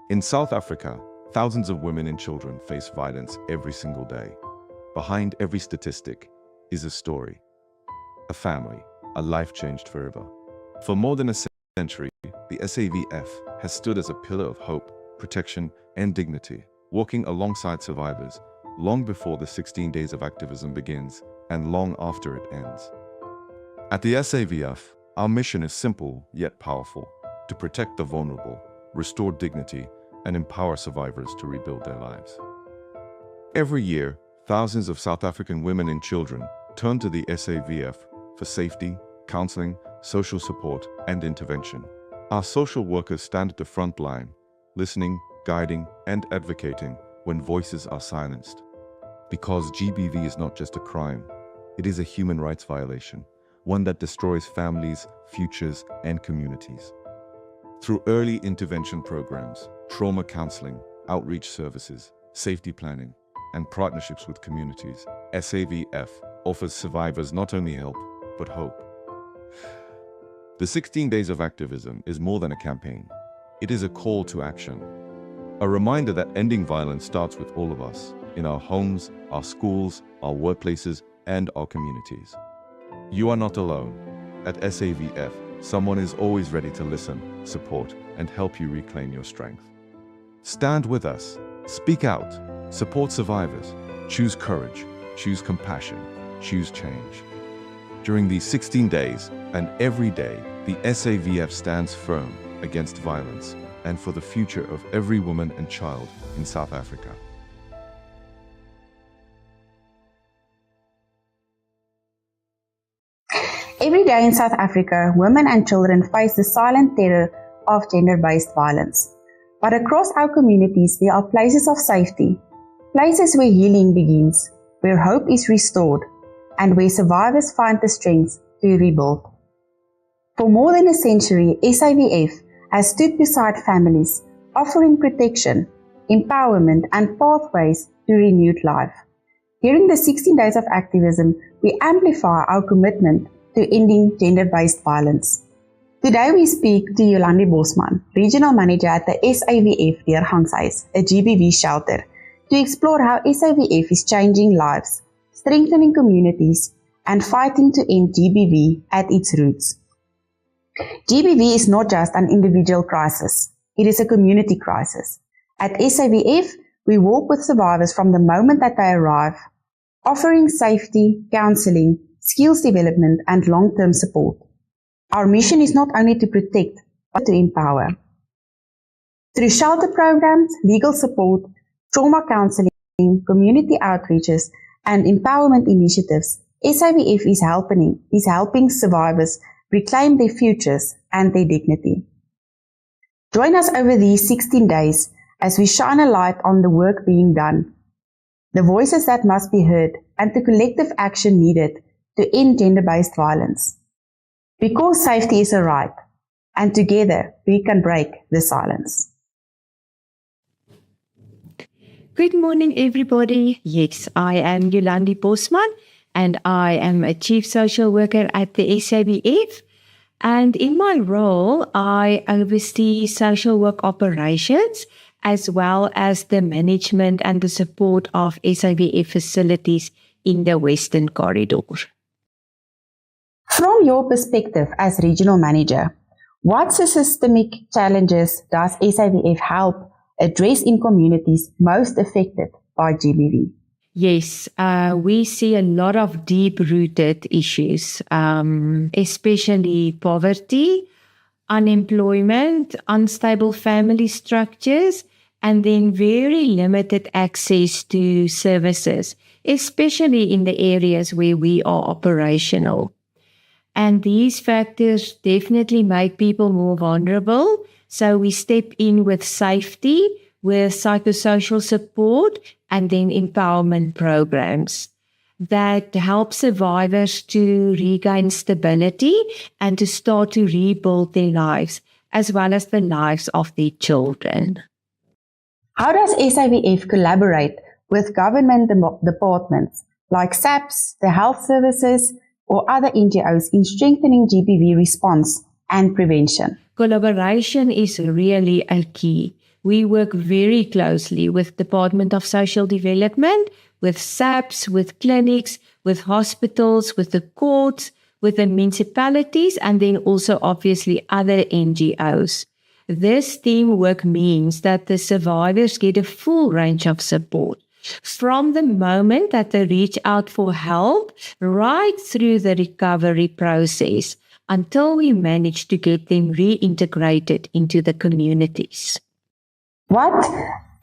In South Africa, thousands of women and children face violence every single day. Behind every statistic is a story, a family, a life changed forever. For more than a century, the SAVF has stood as a pillar of hope, protection, and dignity, walking alongside survivors long before the 16 days of activism begins and long after it ends. At the SAVF, our mission is simple yet powerful: to protect the vulnerable, restore dignity, and empower survivors to rebuild their lives. Every year, thousands of South African women and children turn to the SAVF for safety, counseling, social support, and intervention. Our social workers stand at the front line, listening, guiding, and advocating when voices are silenced. Because GBV is not just a crime, it is a human rights violation, one that destroys families, futures, and communities. Through early intervention programs, trauma counseling, outreach services, safety planning, and partnerships with communities, SAVF offers survivors not only help, but hope. The 16 Days of Activism is more than a campaign. It is a call to action. A reminder that ending violence starts with all of us, in our homes, our schools, our workplaces, and our communities. You are not alone. At SAVF, someone is always ready to listen, support, and help you reclaim your strength. Stand with us, speak out, support survivors, choose courage, choose compassion, choose change. During these 16 days and every day, the SAVF stands firm against violence and for the future of every woman and child in South Africa. Every day in South Africa, women and children face the silent terror of gender-based violence. But across our communities, there are places of safety, places where healing begins, where hope is restored, and where survivors find the strength to rebuild. For more than a century, SAVF has stood beside families, offering protection, empowerment, and pathways to renewed life. During the 16 days of activism, we amplify our commitment to ending gender-based violence. Today we speak to Yolande Bosman, Regional Manager at the SAVF Deurgangshuis, a GBV shelter, to explore how SAVF is changing lives, strengthening communities, and fighting to end GBV at its roots. GBV is not just an individual crisis, it is a community crisis. At SAVF, we work with survivors from the moment that they arrive, offering safety, counseling, skills development, and long-term support. Our mission is not only to protect, but to empower. Through shelter programs, legal support, trauma counseling, community outreaches, and empowerment initiatives, SAVF is helping survivors reclaim their futures and their dignity. Join us over these 16 days as we shine a light on the work being done, the voices that must be heard, and the collective action needed to end gender-based violence. Because safety is a right, and together we can break the silence. Good morning, everybody. Yes, I am Yolande Bosman, and I am a Chief Social Worker at the SAVF. And in my role, I oversee social work operations, as well as the management and the support of SAVF facilities in the Western Corridor. From your perspective as Regional Manager, what systemic challenges does SAVF help address in communities most affected by GBV? Yes, we see a lot of deep-rooted issues, especially poverty, unemployment, unstable family structures, and then very limited access to services, especially in the areas where we are operational. And these factors definitely make people more vulnerable. So we step in with safety, with psychosocial support, and then empowerment programs that help survivors to regain stability and to start to rebuild their lives, as well as the lives of their children. How does SAVF collaborate with government departments like SAPS, the health services, or other NGOs in strengthening GBV response and prevention? Collaboration is really a key. We work very closely with Department of Social Development, with SAPs, with clinics, with hospitals, with the courts, with the municipalities, and then also obviously other NGOs. This teamwork means that the survivors get a full range of support, from the moment that they reach out for help right through the recovery process until we manage to get them reintegrated into the communities. What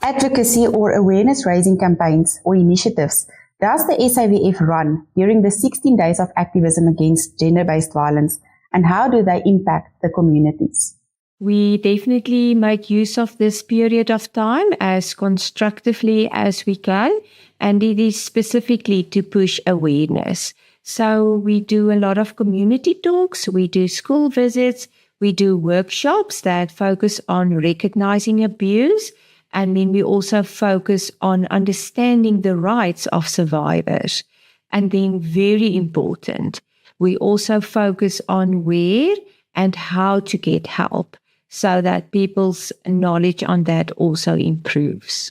advocacy or awareness-raising campaigns or initiatives does the SAVF run during the 16 days of activism against gender-based violence, and how do they impact the communities? We definitely make use of this period of time as constructively as we can, and it is specifically to push awareness. So we do a lot of community talks, we do school visits, we do workshops that focus on recognizing abuse, and then we also focus on understanding the rights of survivors. And then very important, we also focus on where and how to get help, so that people's knowledge on that also improves.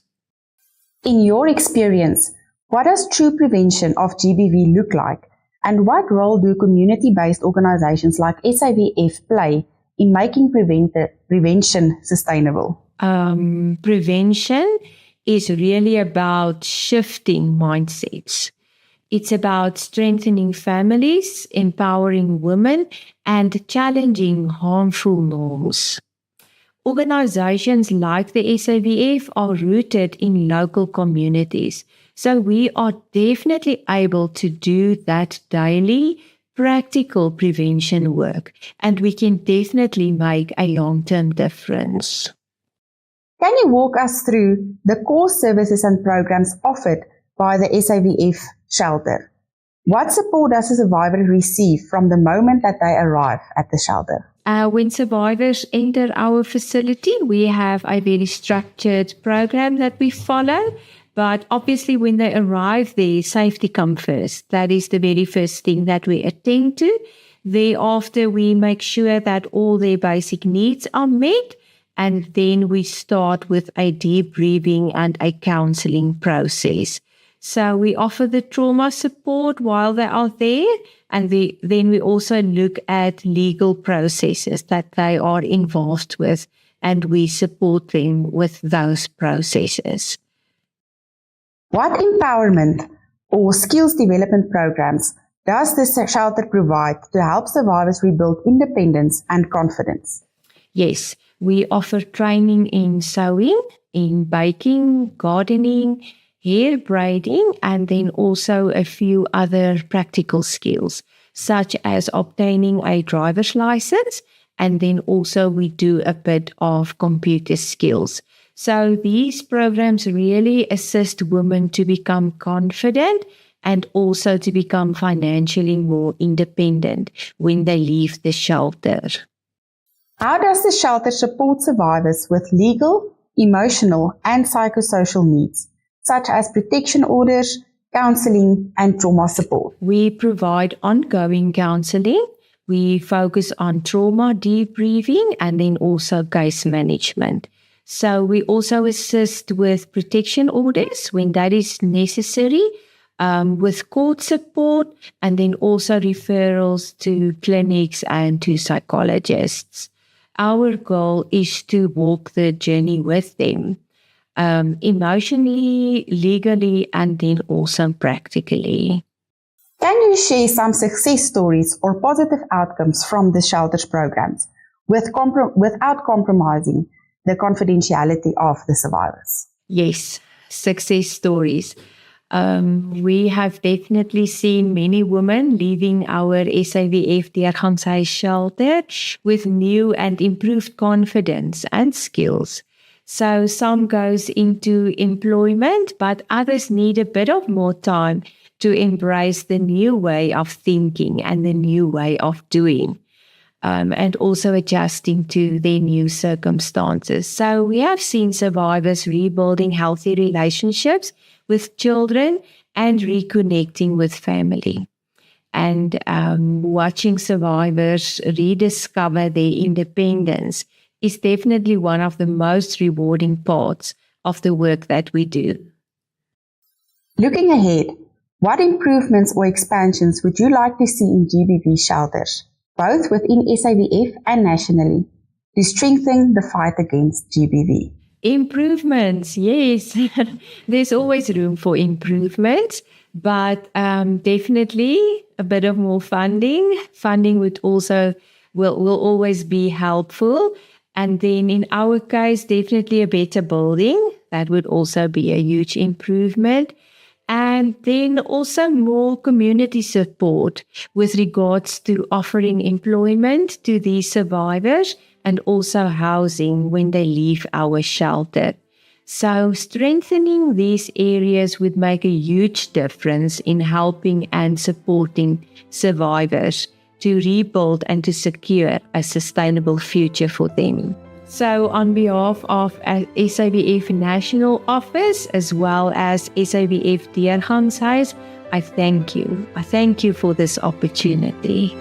In your experience, what does true prevention of GBV look like, and what role do community-based organizations like SAVF play in making prevention sustainable? Prevention is really about shifting mindsets. It's about strengthening families, empowering women, and challenging harmful norms. Organizations like the SAVF are rooted in local communities, so we are definitely able to do that daily, practical prevention work, and we can definitely make a long-term difference. Can you walk us through the core services and programs offered by the SAVF shelter? What support does a survivor receive from the moment that they arrive at the shelter? When survivors enter our facility, we have a very structured program that we follow. But obviously, when they arrive there, safety comes first. That is the very first thing that we attend to. Thereafter, we make sure that all their basic needs are met. And then we start with a debriefing and a counseling process. So we offer the trauma support while they are there, and then we also look at legal processes that they are involved with, and we support them with those processes. What empowerment or skills development programs does the shelter provide to help survivors rebuild independence and confidence? Yes, we offer training in sewing, in baking, gardening, hair braiding, and then also a few other practical skills, such as obtaining a driver's license, and then also we do a bit of computer skills. So these programs really assist women to become confident and also to become financially more independent when they leave the shelter. How does the shelter support survivors with legal, emotional, and psychosocial needs, such as protection orders, counseling, and trauma support? We provide ongoing counseling. We focus on trauma debriefing and then also case management. So we also assist with protection orders when that is necessary, with court support, and then also referrals to clinics and to psychologists. Our goal is to walk the journey with them, emotionally, legally, and then also practically. Can you share some success stories or positive outcomes from the shelter's programs without compromising the confidentiality of the survivors? Yes, success stories. We have definitely seen many women leaving our SAVF Deurgangshuis shelter with new and improved confidence and skills. So some goes into employment, but others need a bit of more time to embrace the new way of thinking and the new way of doing. And also adjusting to their new circumstances. So we have seen survivors rebuilding healthy relationships with children and reconnecting with family. And watching survivors rediscover their independence is definitely one of the most rewarding parts of the work that we do. Looking ahead, what improvements or expansions would you like to see in GBV shelters, both within SAVF and nationally, to strengthen the fight against GBV? Improvements, yes. There's always room for improvements, but definitely a bit of more funding. Funding will always be helpful. And then in our case, definitely a better building. That would also be a huge improvement. And then also more community support with regards to offering employment to these survivors and also housing when they leave our shelter. So strengthening these areas would make a huge difference in helping and supporting survivors to rebuild and to secure a sustainable future for them. So on behalf of SAVF National Office as well as SAVF Deurgangshuis, I thank you. I thank you for this opportunity.